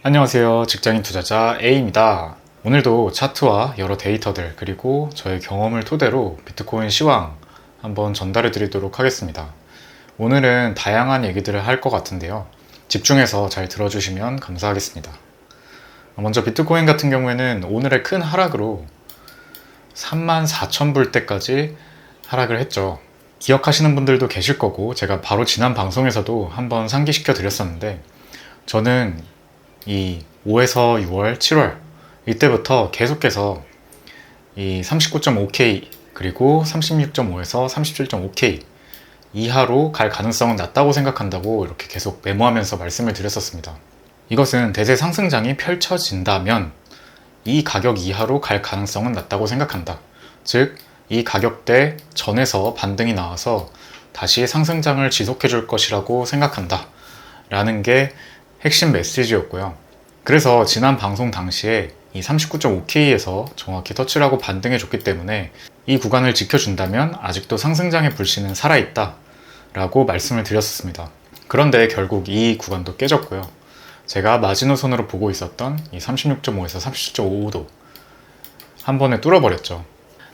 안녕하세요. 직장인 투자자 A입니다. 오늘도 차트와 여러 데이터들 그리고 저의 경험을 토대로 비트코인 시황 한번 전달해 드리도록 하겠습니다. 오늘은 다양한 얘기들을 할 것 같은데요. 집중해서 잘 들어주시면 감사하겠습니다. 먼저 비트코인 같은 경우에는 오늘의 큰 하락으로 34,000불 때까지 하락을 했죠. 기억하시는 분들도 계실 거고 제가 바로 지난 방송에서도 한번 상기시켜 드렸었는데 저는 이 5에서 6월, 7월 이때부터 계속해서 이 39.5K 그리고 36.5에서 37.5K 이하로 갈 가능성은 낮다고 생각한다고 이렇게 계속 메모하면서 말씀을 드렸었습니다. 이것은 대세 상승장이 펼쳐진다면 이 가격 이하로 갈 가능성은 낮다고 생각한다. 즉, 이 가격대 전에서 반등이 나와서 다시 상승장을 지속해 줄 것이라고 생각한다. 라는 게 핵심 메시지였고요. 그래서 지난 방송 당시에 이 39.5K에서 정확히 터치를 하고 반등해 줬기 때문에 이 구간을 지켜준다면 아직도 상승장의 불씨는 살아있다 라고 말씀을 드렸었습니다. 그런데 결국 이 구간도 깨졌고요. 제가 마지노선으로 보고 있었던 이 36.5에서 37.5도 한 번에 뚫어버렸죠.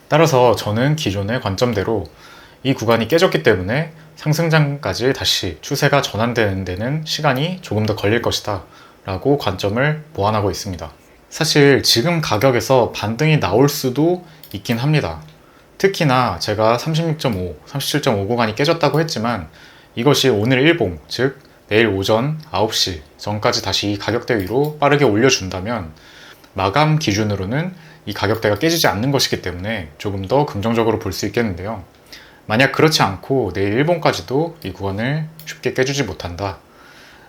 따라서 저는 기존의 관점대로 이 구간이 깨졌기 때문에 상승장까지 다시 추세가 전환되는 데는 시간이 조금 더 걸릴 것이다 라고 관점을 보완하고 있습니다. 사실 지금 가격에서 반등이 나올 수도 있긴 합니다. 특히나 제가 36.5, 37.5 구간이 깨졌다고 했지만 이것이 오늘 일봉, 즉 내일 오전 9시 전까지 다시 이 가격대 위로 빠르게 올려준다면 마감 기준으로는 이 가격대가 깨지지 않는 것이기 때문에 조금 더 긍정적으로 볼 수 있겠는데요. 만약 그렇지 않고 내일 일본까지도 이 구간을 쉽게 깨주지 못한다.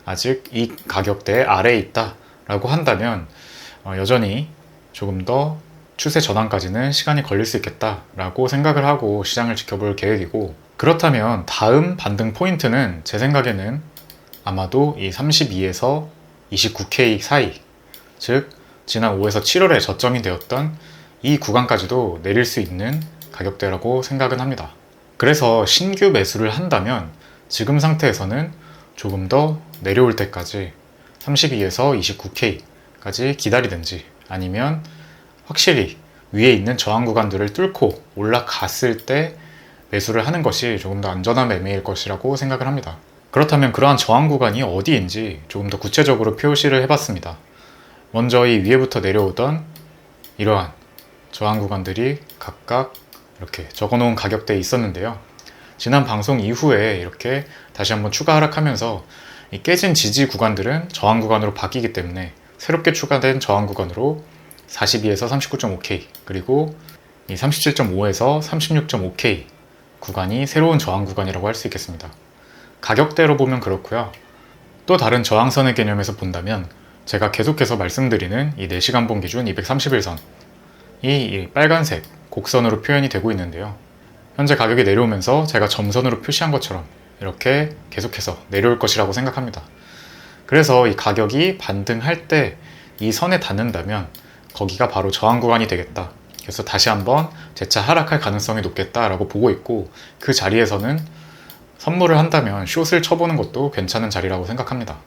아직 이 가격대 아래에 있다 라고 한다면 여전히 조금 더 추세 전환까지는 시간이 걸릴 수 있겠다 라고 생각을 하고 시장을 지켜볼 계획이고, 그렇다면 다음 반등 포인트는 제 생각에는 아마도 이 32에서 29K 사이, 즉 지난 5에서 7월에 저점이 되었던 이 구간까지도 내릴 수 있는 가격대라고 생각은 합니다. 그래서 신규 매수를 한다면 지금 상태에서는 조금 더 내려올 때까지 32에서 29K까지 기다리든지 아니면 확실히 위에 있는 저항 구간들을 뚫고 올라갔을 때 매수를 하는 것이 조금 더 안전한 매매일 것이라고 생각을 합니다. 그렇다면 그러한 저항 구간이 어디인지 조금 더 구체적으로 표시를 해봤습니다. 먼저 이 위에부터 내려오던 이러한 저항 구간들이 각각 이렇게 적어놓은 가격대에 있었는데요. 지난 방송 이후에 이렇게 다시 한번 추가 하락하면서 이 깨진 지지 구간들은 저항 구간으로 바뀌기 때문에 새롭게 추가된 저항 구간으로 42에서 39.5K 그리고 이 37.5에서 36.5K 구간이 새로운 저항 구간이라고 할 수 있겠습니다. 가격대로 보면 그렇고요. 또 다른 저항선의 개념에서 본다면 제가 계속해서 말씀드리는 이 4시간봉 기준 231선 이 빨간색 곡선으로 표현이 되고 있는데요. 현재 가격이 내려오면서 제가 점선으로 표시한 것처럼 이렇게 계속해서 내려올 것이라고 생각합니다. 그래서 이 가격이 반등할 때 이 선에 닿는다면 거기가 바로 저항 구간이 되겠다. 그래서 다시 한번 재차 하락할 가능성이 높겠다라고 보고 있고, 그 자리에서는 선물을 한다면 숏을 쳐보는 것도 괜찮은 자리라고 생각합니다.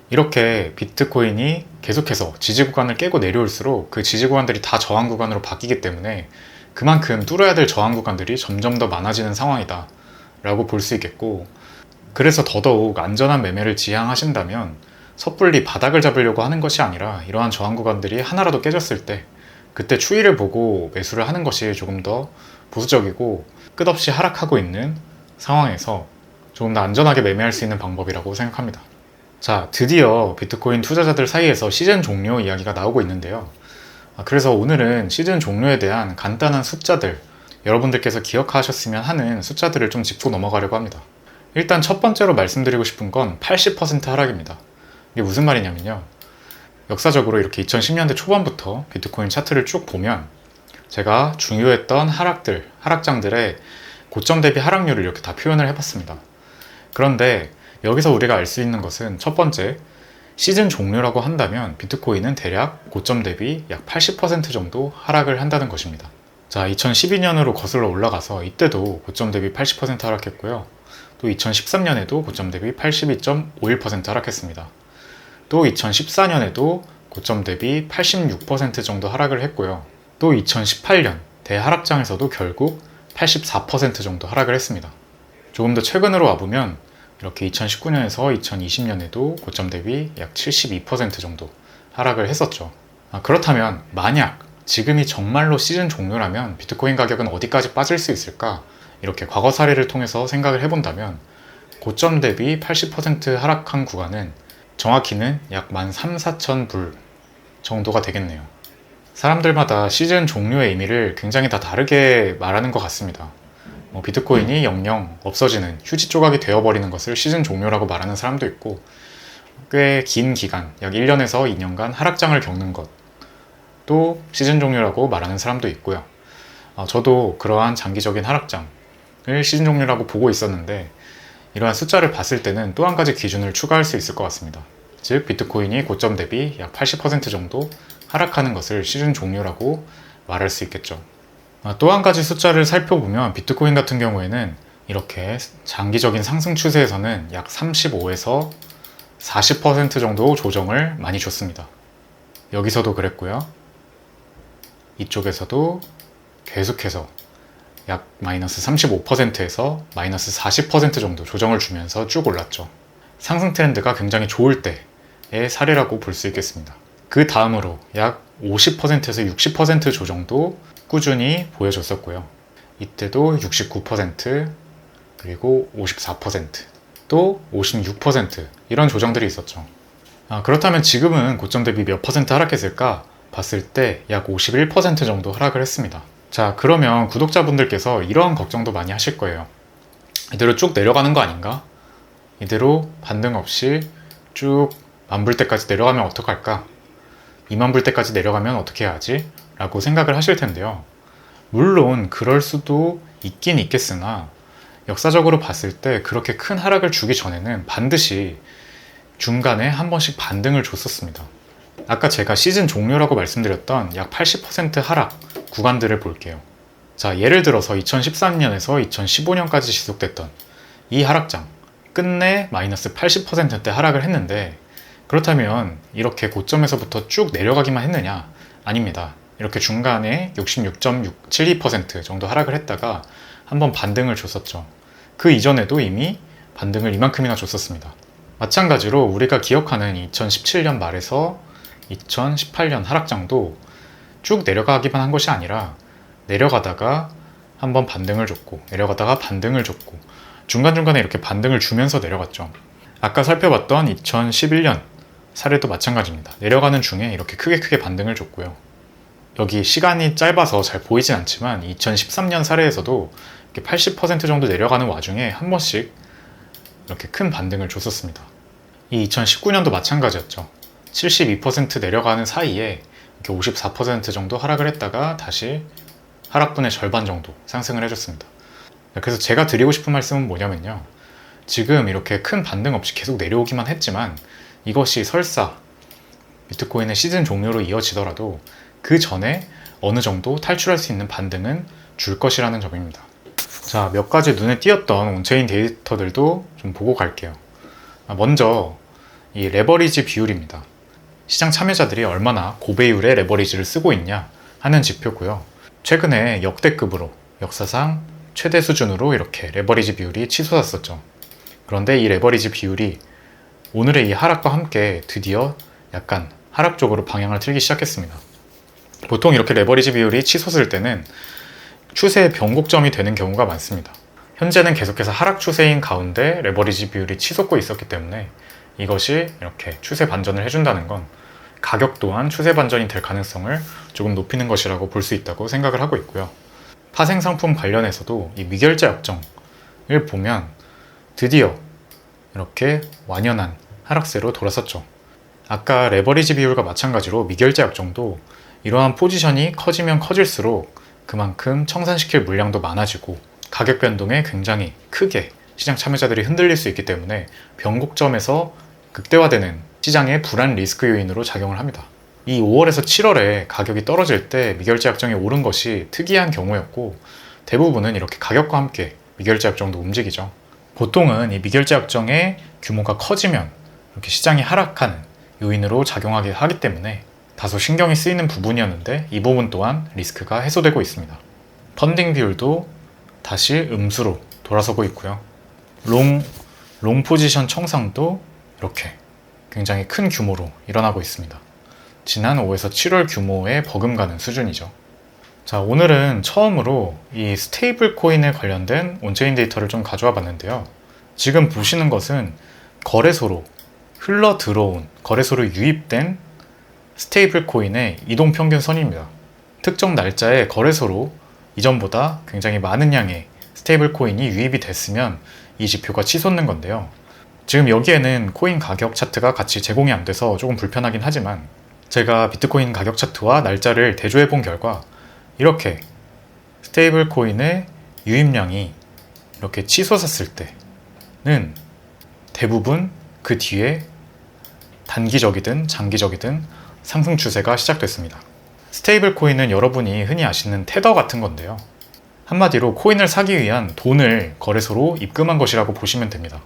이렇게 비트코인이 계속해서 지지 구간을 깨고 내려올수록 그 지지 구간들이 다 저항 구간으로 바뀌기 때문에 그만큼 뚫어야 될 저항 구간들이 점점 더 많아지는 상황이다 라고 볼 수 있겠고, 그래서 더더욱 안전한 매매를 지향하신다면 섣불리 바닥을 잡으려고 하는 것이 아니라 이러한 저항 구간들이 하나라도 깨졌을 때 그때 추이를 보고 매수를 하는 것이 조금 더 보수적이고 끝없이 하락하고 있는 상황에서 조금 더 안전하게 매매할 수 있는 방법이라고 생각합니다. 자, 드디어 비트코인 투자자들 사이에서 시즌 종료 이야기가 나오고 있는데요. 그래서 오늘은 시즌 종료에 대한 간단한 숫자들, 여러분들께서 기억하셨으면 하는 숫자들을 좀 짚고 넘어가려고 합니다. 일단 첫 번째로 말씀드리고 싶은 건 80% 하락입니다. 이게 무슨 말이냐면요. 역사적으로 이렇게 2010년대 초반부터 비트코인 차트를 쭉 보면 제가 중요했던 하락장들의 고점 대비 하락률을 이렇게 다 표현을 해봤습니다. 그런데 여기서 우리가 알 수 있는 것은 첫 번째, 시즌 종료라고 한다면 비트코인은 대략 고점 대비 약 80% 정도 하락을 한다는 것입니다. 자, 2012년으로 거슬러 올라가서 이때도 고점 대비 80% 하락했고요. 또 2013년에도 고점 대비 82.51% 하락했습니다. 또 2014년에도 고점 대비 86% 정도 하락을 했고요. 또 2018년 대하락장에서도 결국 84% 정도 하락을 했습니다. 조금 더 최근으로 와보면 이렇게 2019년에서 2020년에도 고점 대비 약 72% 정도 하락을 했었죠. 그렇다면 만약 지금이 정말로 시즌 종료라면 비트코인 가격은 어디까지 빠질 수 있을까? 이렇게 과거 사례를 통해서 생각을 해본다면 고점 대비 80% 하락한 구간은 정확히는 약 13,000~14,000불 정도가 되겠네요. 사람들마다 시즌 종료의 의미를 굉장히 다 다르게 말하는 것 같습니다. 비트코인이 영영 없어지는 휴지 조각이 되어버리는 것을 시즌 종료라고 말하는 사람도 있고, 꽤 긴 기간, 약 1년에서 2년간 하락장을 겪는 것도 시즌 종료라고 말하는 사람도 있고요. 저도 그러한 장기적인 하락장을 시즌 종료라고 보고 있었는데, 이러한 숫자를 봤을 때는 또 한 가지 기준을 추가할 수 있을 것 같습니다. 즉 비트코인이 고점 대비 약 80% 정도 하락하는 것을 시즌 종료라고 말할 수 있겠죠. 또 한 가지 숫자를 살펴보면 비트코인 같은 경우에는 이렇게 장기적인 상승 추세에서는 약 35에서 40% 정도 조정을 많이 줬습니다. 여기서도 그랬고요. 이쪽에서도 계속해서 약 마이너스 35%에서 마이너스 40% 정도 조정을 주면서 쭉 올랐죠. 상승 트렌드가 굉장히 좋을 때의 사례라고 볼 수 있겠습니다. 그 다음으로 약 50%에서 60% 조정도 꾸준히 보여줬었고요. 이때도 69%, 그리고 54%, 또 56% 이런 조정들이 있었죠. 그렇다면 지금은 고점 대비 몇 퍼센트 하락했을까 봤을 때 약 51% 정도 하락을 했습니다. 자, 그러면 구독자분들께서 이런 걱정도 많이 하실 거예요. 이대로 쭉 내려가는 거 아닌가? 이대로 반등 없이 쭉 만불 때까지 내려가면 어떡할까? 2만 불 때까지 내려가면 어떻게 해야 하지? 라고 생각을 하실 텐데요. 물론 그럴 수도 있긴 있겠으나 역사적으로 봤을 때 그렇게 큰 하락을 주기 전에는 반드시 중간에 한 번씩 반등을 줬었습니다. 아까 제가 시즌 종료라고 말씀드렸던 약 80% 하락 구간들을 볼게요. 자, 예를 들어서 2013년에서 2015년까지 지속됐던 이 하락장, 끝내 마이너스 80%대 하락을 했는데, 그렇다면 이렇게 고점에서부터 쭉 내려가기만 했느냐? 아닙니다. 이렇게 중간에 66.672% 정도 하락을 했다가 한번 반등을 줬었죠. 그 이전에도 이미 반등을 이만큼이나 줬었습니다. 마찬가지로 우리가 기억하는 2017년 말에서 2018년 하락장도 쭉 내려가기만 한 것이 아니라 내려가다가 한번 반등을 줬고, 내려가다가 반등을 줬고, 중간중간에 이렇게 반등을 주면서 내려갔죠. 아까 살펴봤던 2011년 사례도 마찬가지입니다. 내려가는 중에 이렇게 크게 반등을 줬고요. 여기 시간이 짧아서 잘 보이진 않지만 2013년 사례에서도 이렇게 80% 정도 내려가는 와중에 한 번씩 이렇게 큰 반등을 줬었습니다. 이 2019년도 마찬가지였죠. 72% 내려가는 사이에 이렇게 54% 정도 하락을 했다가 다시 하락분의 절반 정도 상승을 해줬습니다. 그래서 제가 드리고 싶은 말씀은 뭐냐면요. 지금 이렇게 큰 반등 없이 계속 내려오기만 했지만 이것이 설사 비트코인의 시즌 종료로 이어지더라도 그 전에 어느 정도 탈출할 수 있는 반등은 줄 것이라는 점입니다. 자, 몇 가지 눈에 띄었던 온체인 데이터들도 좀 보고 갈게요. 먼저 이 레버리지 비율입니다. 시장 참여자들이 얼마나 고배율의 레버리지를 쓰고 있냐 하는 지표고요. 최근에 역대급으로 역사상 최대 수준으로 이렇게 레버리지 비율이 치솟았었죠. 그런데 이 레버리지 비율이 오늘의 이 하락과 함께 드디어 약간 하락 쪽으로 방향을 틀기 시작했습니다. 보통 이렇게 레버리지 비율이 치솟을 때는 추세의 변곡점이 되는 경우가 많습니다. 현재는 계속해서 하락 추세인 가운데 레버리지 비율이 치솟고 있었기 때문에 이것이 이렇게 추세 반전을 해준다는 건 가격 또한 추세 반전이 될 가능성을 조금 높이는 것이라고 볼 수 있다고 생각을 하고 있고요. 파생상품 관련해서도 이 미결자 역정을 보면 드디어 이렇게 완연한 하락세로 돌아섰죠. 아까 레버리지 비율과 마찬가지로 미결자 역정도 이러한 포지션이 커지면 커질수록 그만큼 청산시킬 물량도 많아지고 가격 변동에 굉장히 크게 시장 참여자들이 흔들릴 수 있기 때문에 변곡점에서 극대화되는 시장의 불안 리스크 요인으로 작용을 합니다. 이 5월에서 7월에 가격이 떨어질 때 미결자 약정이 오른 것이 특이한 경우였고, 대부분은 이렇게 가격과 함께 미결자 약정도 움직이죠. 보통은 이 미결자 약정의 규모가 커지면 이렇게 시장이 하락하는 요인으로 작용하게 하기 때문에 다소 신경이 쓰이는 부분이었는데 이 부분 또한 리스크가 해소되고 있습니다. 펀딩 비율도 다시 음수로 돌아서고 있고요. 롱 포지션 청산도 이렇게 굉장히 큰 규모로 일어나고 있습니다. 지난 5에서 7월 규모에 버금가는 수준이죠. 자, 오늘은 처음으로 이 스테이블 코인에 관련된 온체인 데이터를 좀 가져와 봤는데요. 지금 보시는 것은 거래소로 흘러 들어온, 거래소로 유입된 스테이블 코인의 이동 평균선입니다. 특정 날짜에 거래소로 이전보다 굉장히 많은 양의 스테이블 코인이 유입이 됐으면 이 지표가 치솟는 건데요. 지금 여기에는 코인 가격 차트가 같이 제공이 안 돼서 조금 불편하긴 하지만 제가 비트코인 가격 차트와 날짜를 대조해 본 결과 이렇게 스테이블 코인의 유입량이 이렇게 치솟았을 때는 대부분 그 뒤에 단기적이든 장기적이든 상승 추세가 시작됐습니다. 스테이블 코인은 여러분이 흔히 아시는 테더 같은 건데요. 한마디로 코인을 사기 위한 돈을 거래소로 입금한 것이라고 보시면 됩니다.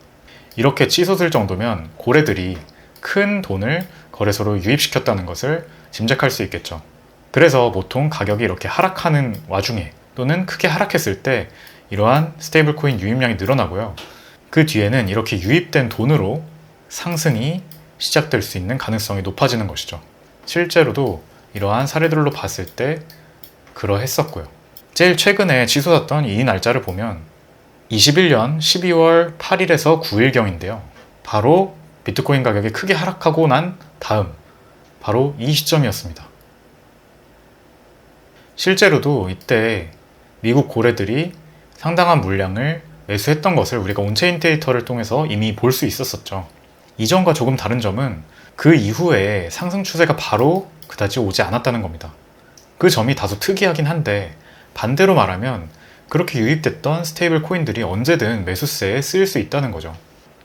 이렇게 치솟을 정도면 고래들이 큰 돈을 거래소로 유입시켰다는 것을 짐작할 수 있겠죠. 그래서 보통 가격이 이렇게 하락하는 와중에 또는 크게 하락했을 때 이러한 스테이블 코인 유입량이 늘어나고요. 그 뒤에는 이렇게 유입된 돈으로 상승이 시작될 수 있는 가능성이 높아지는 것이죠. 실제로도 이러한 사례들로 봤을 때 그러했었고요. 제일 최근에 치솟았던 이 날짜를 보면 21년 12월 8일에서 9일경인데요. 바로 비트코인 가격이 크게 하락하고 난 다음 바로 이 시점이었습니다. 실제로도 이때 미국 고래들이 상당한 물량을 매수했던 것을 우리가 온체인 데이터를 통해서 이미 볼 수 있었었죠. 이전과 조금 다른 점은 그 이후에 상승 추세가 바로 그다지 오지 않았다는 겁니다. 그 점이 다소 특이하긴 한데 반대로 말하면 그렇게 유입됐던 스테이블 코인들이 언제든 매수세에 쓰일 수 있다는 거죠.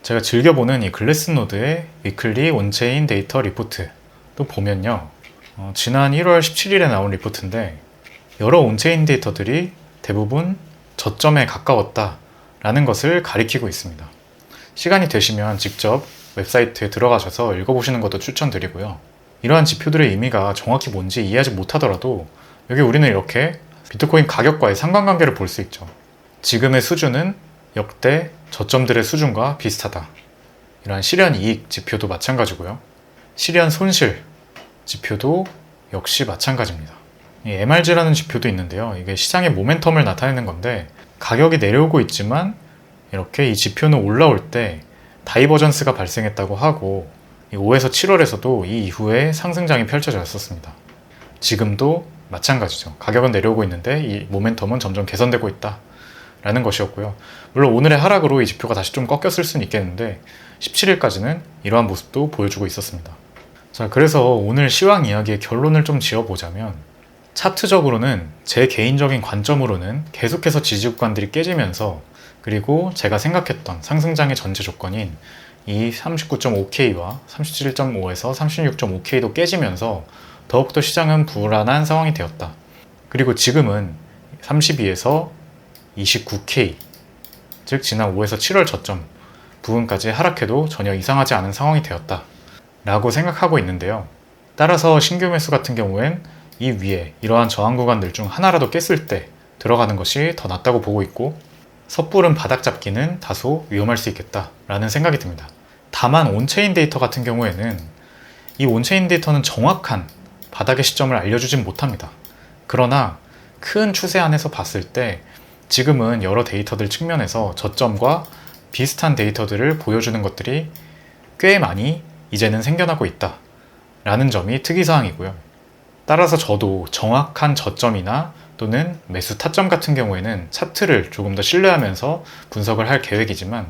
제가 즐겨보는 이 글래스노드의 위클리 온체인 데이터 리포트도 보면요. 지난 1월 17일에 나온 리포트인데 여러 온체인 데이터들이 대부분 저점에 가까웠다라는 것을 가리키고 있습니다. 시간이 되시면 직접 웹사이트에 들어가셔서 읽어보시는 것도 추천드리고요. 이러한 지표들의 의미가 정확히 뭔지 이해하지 못하더라도 여기 우리는 이렇게 비트코인 가격과의 상관관계를 볼 수 있죠. 지금의 수준은 역대 저점들의 수준과 비슷하다. 이러한 실현 이익 지표도 마찬가지고요. 실현 손실 지표도 역시 마찬가지입니다. 이 MRG라는 지표도 있는데요. 이게 시장의 모멘텀을 나타내는 건데 가격이 내려오고 있지만 이렇게 이 지표는 올라올 때 다이버전스가 발생했다고 하고 5에서 7월에서도 이 이후에 상승장이 펼쳐졌었습니다. 지금도 마찬가지죠. 가격은 내려오고 있는데 이 모멘텀은 점점 개선되고 있다 라는 것이었고요. 물론 오늘의 하락으로 이 지표가 다시 좀 꺾였을 수는 있겠는데 17일까지는 이러한 모습도 보여주고 있었습니다. 자, 그래서 오늘 시황 이야기의 결론을 좀 지어보자면 차트적으로는 제 개인적인 관점으로는 계속해서 지지구간들이 깨지면서 그리고 제가 생각했던 상승장의 전제 조건인 이 39.5K와 37.5에서 36.5K도 깨지면서 더욱더 시장은 불안한 상황이 되었다. 그리고 지금은 32에서 29K, 즉 지난 5에서 7월 저점 부분까지 하락해도 전혀 이상하지 않은 상황이 되었다 라고 생각하고 있는데요. 따라서 신규 매수 같은 경우엔 이 위에 이러한 저항 구간들 중 하나라도 깼을 때 들어가는 것이 더 낫다고 보고 있고 섣부른 바닥 잡기는 다소 위험할 수 있겠다라는 생각이 듭니다. 다만 온체인 데이터 같은 경우에는 이 온체인 데이터는 정확한 바닥의 시점을 알려주진 못합니다. 그러나 큰 추세 안에서 봤을 때 지금은 여러 데이터들 측면에서 저점과 비슷한 데이터들을 보여주는 것들이 꽤 많이 이제는 생겨나고 있다 라는 점이 특이사항이고요. 따라서 저도 정확한 저점이나 또는 매수 타점 같은 경우에는 차트를 조금 더 신뢰하면서 분석을 할 계획이지만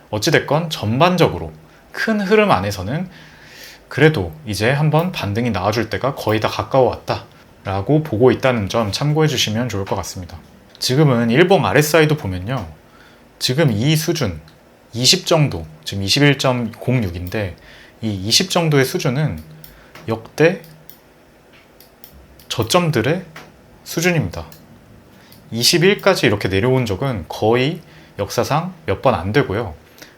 어찌됐건 전반적으로 큰 흐름 안에서는 그래도 이제 한번 반등이 나와줄 때가 거의 다 가까워 왔다 라고 보고 있다는 점 참고해 주시면 좋을 것 같습니다. 지금은 일봉 RSI도 보면요. 지금 이 수준 20 정도, 지금 21.06인데 이 20 정도의 수준은 역대 저점들의 수준입니다. 21까지 이렇게 내려온 적은 거의 역사상 몇 번 안 되고요.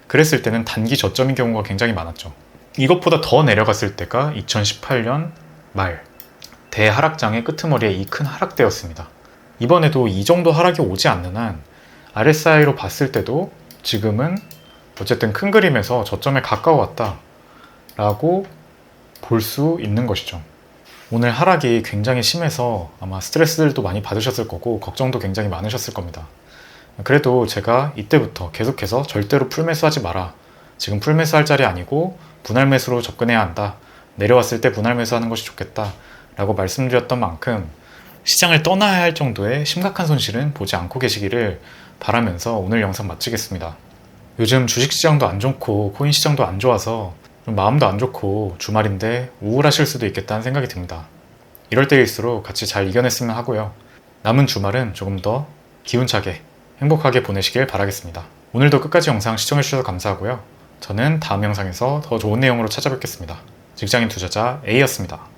그랬을 때는 단기 저점인 경우가 굉장히 많았죠. 이것보다 더 내려갔을 때가 2018년 말 대하락장의 끄트머리에 이 큰 하락대였습니다. 이번에도 이 정도 하락이 오지 않는 한 RSI로 봤을 때도 지금은 어쨌든 큰 그림에서 저점에 가까워왔다 라고 볼 수 있는 것이죠. 오늘 하락이 굉장히 심해서 아마 스트레스들도 많이 받으셨을 거고 걱정도 굉장히 많으셨을 겁니다. 그래도 제가 이때부터 계속해서 절대로 풀매수하지 마라, 지금 풀매수할 자리 아니고 분할매수로 접근해야 한다, 내려왔을 때 분할매수하는 것이 좋겠다 라고 말씀드렸던 만큼 시장을 떠나야 할 정도의 심각한 손실은 보지 않고 계시기를 바라면서 오늘 영상 마치겠습니다. 요즘 주식시장도 안 좋고 코인시장도 안 좋아서 좀 마음도 안 좋고 주말인데 우울하실 수도 있겠다는 생각이 듭니다. 이럴 때일수록 같이 잘 이겨냈으면 하고요. 남은 주말은 조금 더 기운차게 행복하게 보내시길 바라겠습니다. 오늘도 끝까지 영상 시청해주셔서 감사하고요. 저는 다음 영상에서 더 좋은 내용으로 찾아뵙겠습니다. 직장인 투자자 A였습니다.